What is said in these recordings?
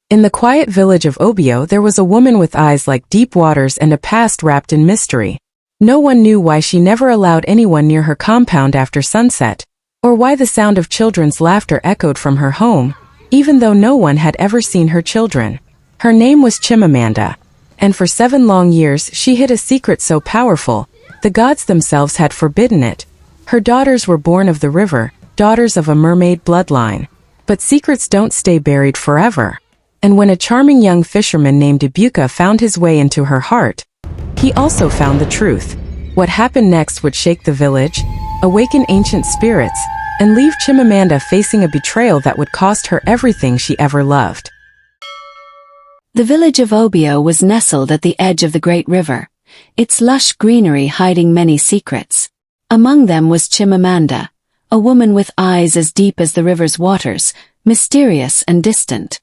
In the quiet village of Obio there was a woman with eyes like deep waters and a past wrapped in mystery. No one knew why she never allowed anyone near her compound after sunset, or why the sound of children's laughter echoed from her home, even though no one had ever seen her children. Her name was Chimamanda, and for 7 long years she hid a secret so powerful, the gods themselves had forbidden it. Her daughters were born of the river, daughters of a mermaid bloodline. But secrets don't stay buried forever. And when a charming young fisherman named Ibuka found his way into her heart, he also found the truth. What happened next would shake the village, awaken ancient spirits, and leave Chimamanda facing a betrayal that would cost her everything she ever loved. The village of Obio was nestled at the edge of the great river, its lush greenery hiding many secrets. Among them was Chimamanda, a woman with eyes as deep as the river's waters, mysterious and distant.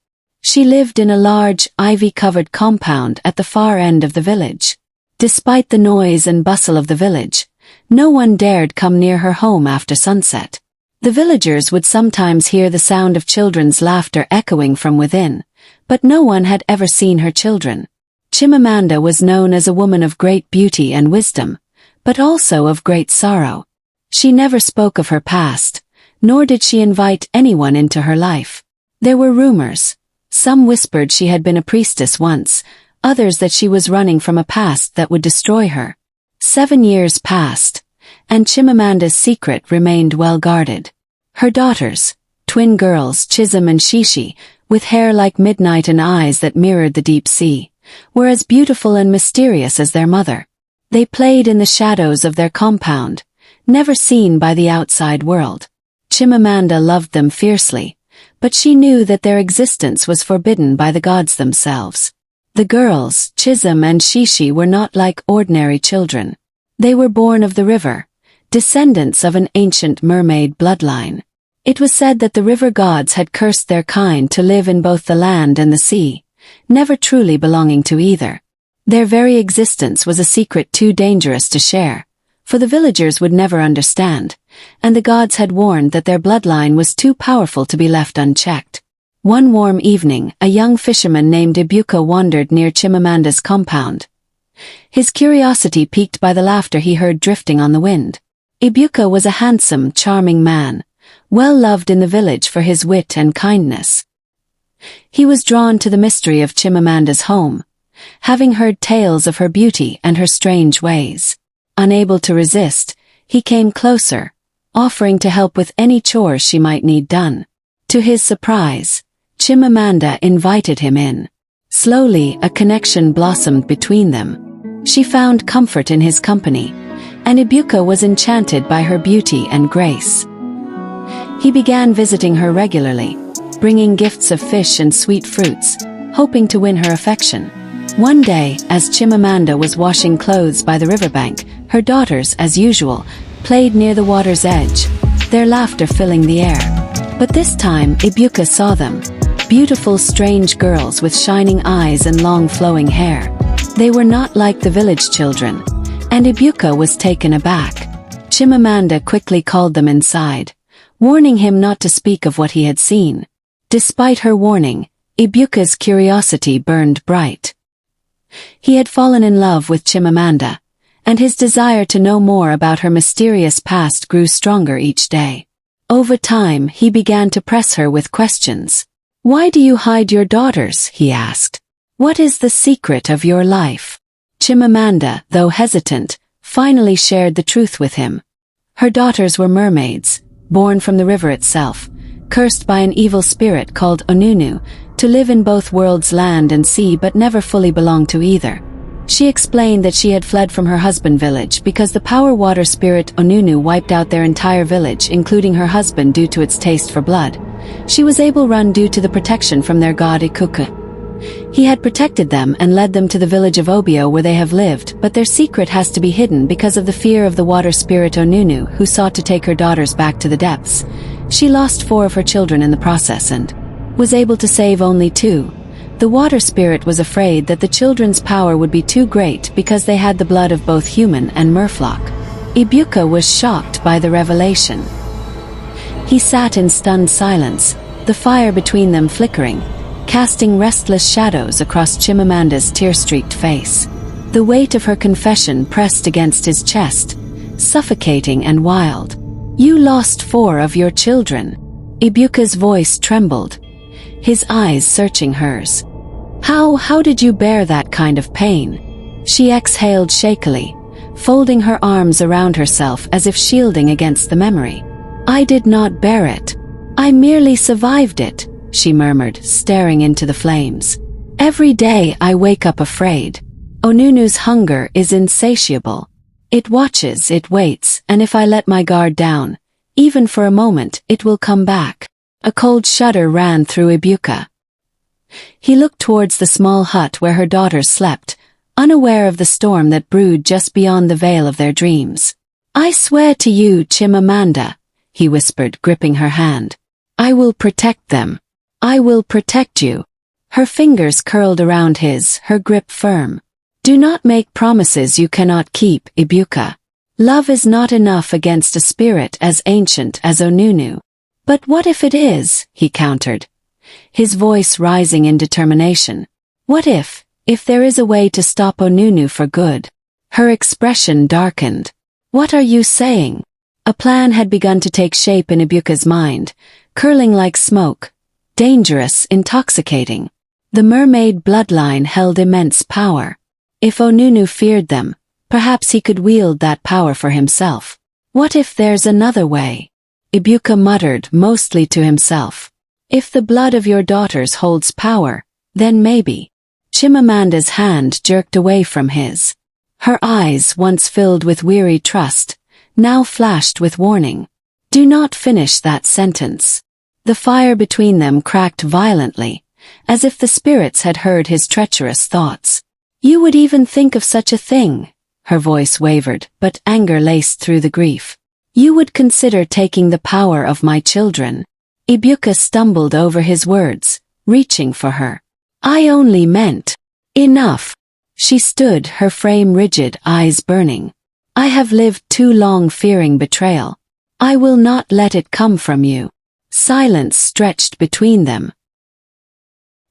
She lived in a large, ivy-covered compound at the far end of the village. Despite the noise and bustle of the village, no one dared come near her home after sunset. The villagers would sometimes hear the sound of children's laughter echoing from within, but no one had ever seen her children. Chimamanda was known as a woman of great beauty and wisdom, but also of great sorrow. She never spoke of her past, nor did she invite anyone into her life. There were rumors. Some whispered she had been a priestess once, others that she was running from a past that would destroy her. 7 years passed, and Chimamanda's secret remained well guarded. Her daughters, twin girls Chisholm and Shishi, with hair like midnight and eyes that mirrored the deep sea, were as beautiful and mysterious as their mother. They played in the shadows of their compound, never seen by the outside world. Chimamanda loved them fiercely, but she knew that their existence was forbidden by the gods themselves. The girls, Chisholm and Shishi, were not like ordinary children. They were born of the river, descendants of an ancient mermaid bloodline. It was said that the river gods had cursed their kind to live in both the land and the sea, never truly belonging to either. Their very existence was a secret too dangerous to share, for the villagers would never understand, and the gods had warned that their bloodline was too powerful to be left unchecked. One warm evening, a young fisherman named Ibuka wandered near Chimamanda's compound. His curiosity piqued by the laughter he heard drifting on the wind. Ibuka was a handsome, charming man, well loved in the village for his wit and kindness. He was drawn to the mystery of Chimamanda's home, having heard tales of her beauty and her strange ways. Unable to resist, he came closer, offering to help with any chores she might need done. To his surprise, Chimamanda invited him in. Slowly, a connection blossomed between them. She found comfort in his company, and Ibuka was enchanted by her beauty and grace. He began visiting her regularly, bringing gifts of fish and sweet fruits, hoping to win her affection. One day, as Chimamanda was washing clothes by the riverbank, her daughters, as usual, played near the water's edge, their laughter filling the air. But this time, Ibuka saw them, beautiful strange girls with shining eyes and long flowing hair. They were not like the village children, and Ibuka was taken aback. Chimamanda quickly called them inside, warning him not to speak of what he had seen. Despite her warning, Ibuka's curiosity burned bright. He had fallen in love with Chimamanda, and his desire to know more about her mysterious past grew stronger each day. Over time, he began to press her with questions. "Why do you hide your daughters?" he asked. "What is the secret of your life?" Chimamanda, though hesitant, finally shared the truth with him. Her daughters were mermaids, born from the river itself, cursed by an evil spirit called Onunu, to live in both worlds, land and sea, but never fully belong to either. She explained that she had fled from her husband's village because the power water spirit Onunu wiped out their entire village, including her husband, due to its taste for blood. She was able to run due to the protection from their god Ibuka. He had protected them and led them to the village of Obio, where they have lived, but their secret has to be hidden because of the fear of the water spirit Onunu, who sought to take her daughters back to the depths. She lost 4 of her children in the process and was able to save only 2. The water spirit was afraid that the children's power would be too great because they had the blood of both human and merfolk. Ibuka was shocked by the revelation. He sat in stunned silence, the fire between them flickering, casting restless shadows across Chimamanda's tear-streaked face. The weight of her confession pressed against his chest, suffocating and wild. "You lost 4 of your children." Ibuka's voice trembled, his eyes searching hers. How did you bear that kind of pain?" She exhaled shakily, folding her arms around herself as if shielding against the memory. "I did not bear it. I merely survived it," she murmured, staring into the flames. "Every day I wake up afraid. Onunu's hunger is insatiable. It watches, it waits, and if I let my guard down, even for a moment, it will come back." A cold shudder ran through Ibuka. He looked towards the small hut where her daughters slept, unaware of the storm that brewed just beyond the veil of their dreams. "I swear to you, Chimamanda," he whispered, gripping her hand. "I will protect them. I will protect you." Her fingers curled around his, her grip firm. "Do not make promises you cannot keep, Ibuka. Love is not enough against a spirit as ancient as Onunu." "But what if it is?" he countered, his voice rising in determination. "What if there is a way to stop Onunu for good?" Her expression darkened. "What are you saying?" A plan had begun to take shape in Ibuka's mind, curling like smoke, dangerous, intoxicating. The mermaid bloodline held immense power. If Onunu feared them, perhaps he could wield that power for himself. "What if there's another way?" Ibuka muttered, mostly to himself. "If the blood of your daughters holds power, then maybe." Chimamanda's hand jerked away from his. Her eyes, once filled with weary trust, now flashed with warning. "Do not finish that sentence." The fire between them cracked violently, as if the spirits had heard his treacherous thoughts. "You would even think of such a thing." Her voice wavered, but anger laced through the grief. "You would consider taking the power of my children." Ibuka stumbled over his words, reaching for her. "I only meant..." "Enough." She stood, her frame rigid, eyes burning. "I have lived too long fearing betrayal. I will not let it come from you." Silence stretched between them.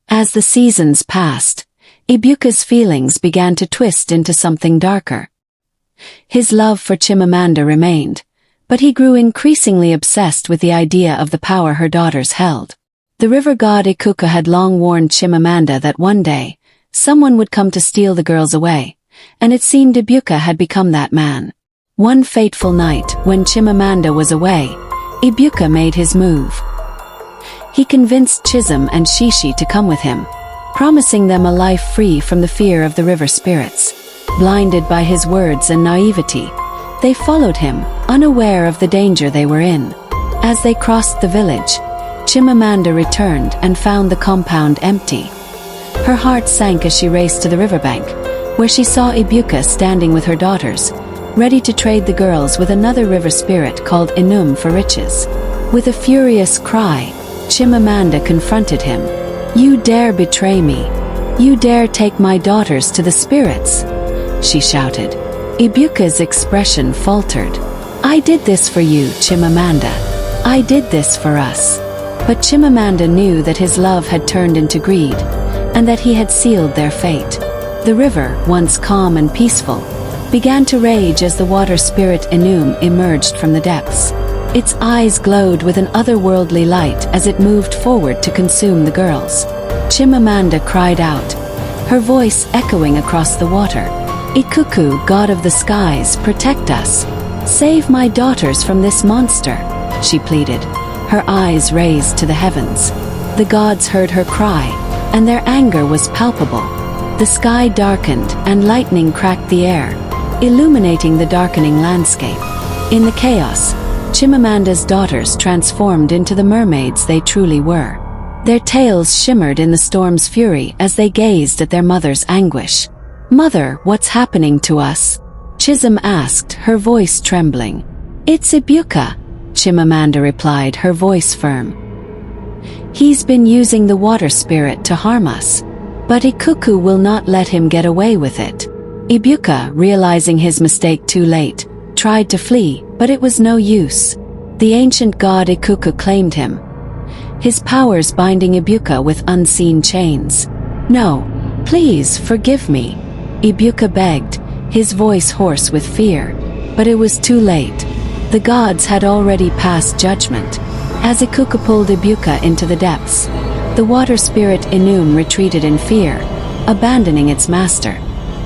As the seasons passed, Ibuka's feelings began to twist into something darker. His love for Chimamanda remained, but he grew increasingly obsessed with the idea of the power her daughters held. The river god Ibuka had long warned Chimamanda that one day, someone would come to steal the girls away, and it seemed Ibuka had become that man. One fateful night, when Chimamanda was away, Ibuka made his move. He convinced Chisholm and Shishi to come with him, promising them a life free from the fear of the river spirits. Blinded by his words and naivety, they followed him, unaware of the danger they were in. As they crossed the village, Chimamanda returned and found the compound empty. Her heart sank as she raced to the riverbank, where she saw Ibuka standing with her daughters, ready to trade the girls with another river spirit called Enum for riches. With a furious cry, Chimamanda confronted him. "You dare betray me! You dare take my daughters to the spirits!" she shouted. Ibuka's expression faltered. "I did this for you, Chimamanda. I did this for us." But Chimamanda knew that his love had turned into greed, and that he had sealed their fate. The river, once calm and peaceful, began to rage as the water spirit Enum emerged from the depths. Its eyes glowed with an otherworldly light as it moved forward to consume the girls. Chimamanda cried out, her voice echoing across the water. "Ikuku, god of the skies, protect us. Save my daughters from this monster," she pleaded, her eyes raised to the heavens. The gods heard her cry, and their anger was palpable. The sky darkened, and lightning cracked the air, illuminating the darkening landscape. In the chaos, Chimamanda's daughters transformed into the mermaids they truly were. Their tails shimmered in the storm's fury as they gazed at their mother's anguish. "Mother, what's happening to us?" Chisholm asked, her voice trembling. "It's Ibuka," Chimamanda replied, her voice firm. "He's been using the water spirit to harm us. But Ikuku will not let him get away with it." Ibuka, realizing his mistake too late, tried to flee, but it was no use. The ancient god Ikuku claimed him. his powers binding Ibuka with unseen chains. "No, please forgive me," Ibuka begged, his voice hoarse with fear. But it was too late. The gods had already passed judgment. As Ibuka pulled Ibuka into the depths, the water spirit Enum retreated in fear, abandoning its master.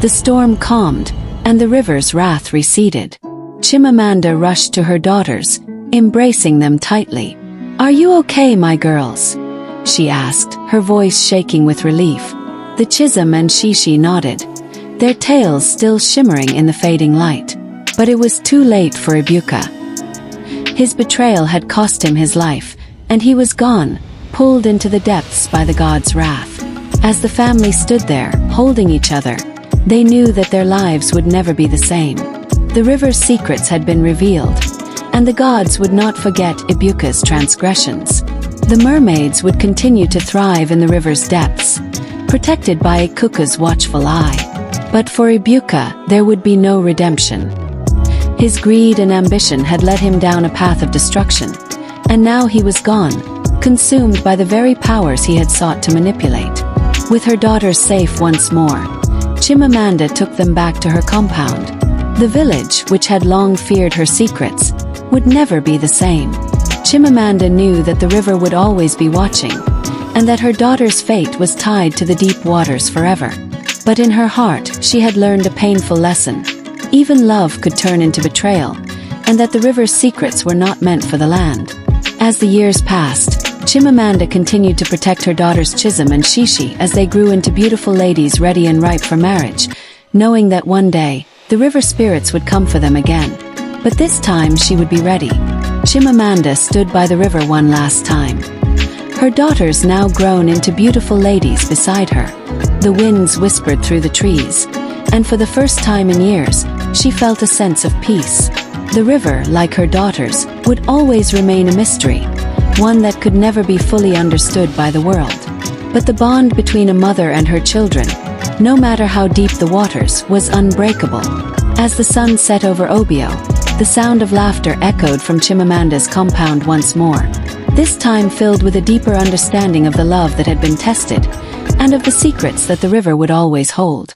The storm calmed, and the river's wrath receded. Chimamanda rushed to her daughters, embracing them tightly. "Are you okay, my girls?" she asked, her voice shaking with relief. The Chisholm and Shishi nodded, their tails still shimmering in the fading light. But it was too late for Ibuka. His betrayal had cost him his life, and he was gone, pulled into the depths by the god's wrath. As the family stood there, holding each other, they knew that their lives would never be the same. The river's secrets had been revealed, and the gods would not forget Ibuka's transgressions. The mermaids would continue to thrive in the river's depths, protected by Ibuka's watchful eye. But for Ibuka, there would be no redemption. His greed and ambition had led him down a path of destruction, and now he was gone, consumed by the very powers he had sought to manipulate. With her daughters safe once more, Chimamanda took them back to her compound. The village, which had long feared her secrets, would never be the same. Chimamanda knew that the river would always be watching, and that her daughter's fate was tied to the deep waters forever. But in her heart, she had learned a painful lesson. Even love could turn into betrayal, and that the river's secrets were not meant for the land. As the years passed, Chimamanda continued to protect her daughters Chisholm and Shishi as they grew into beautiful ladies ready and ripe for marriage, knowing that one day, the river spirits would come for them again. But this time she would be ready. Chimamanda stood by the river one last time. Her daughters now grown into beautiful ladies beside her. The winds whispered through the trees, and for the first time in years, she felt a sense of peace. The river, like her daughters, would always remain a mystery, one that could never be fully understood by the world. But the bond between a mother and her children, no matter how deep the waters, was unbreakable. As the sun set over Obio, the sound of laughter echoed from Chimamanda's compound once more, this time filled with a deeper understanding of the love that had been tested, and of the secrets that the river would always hold.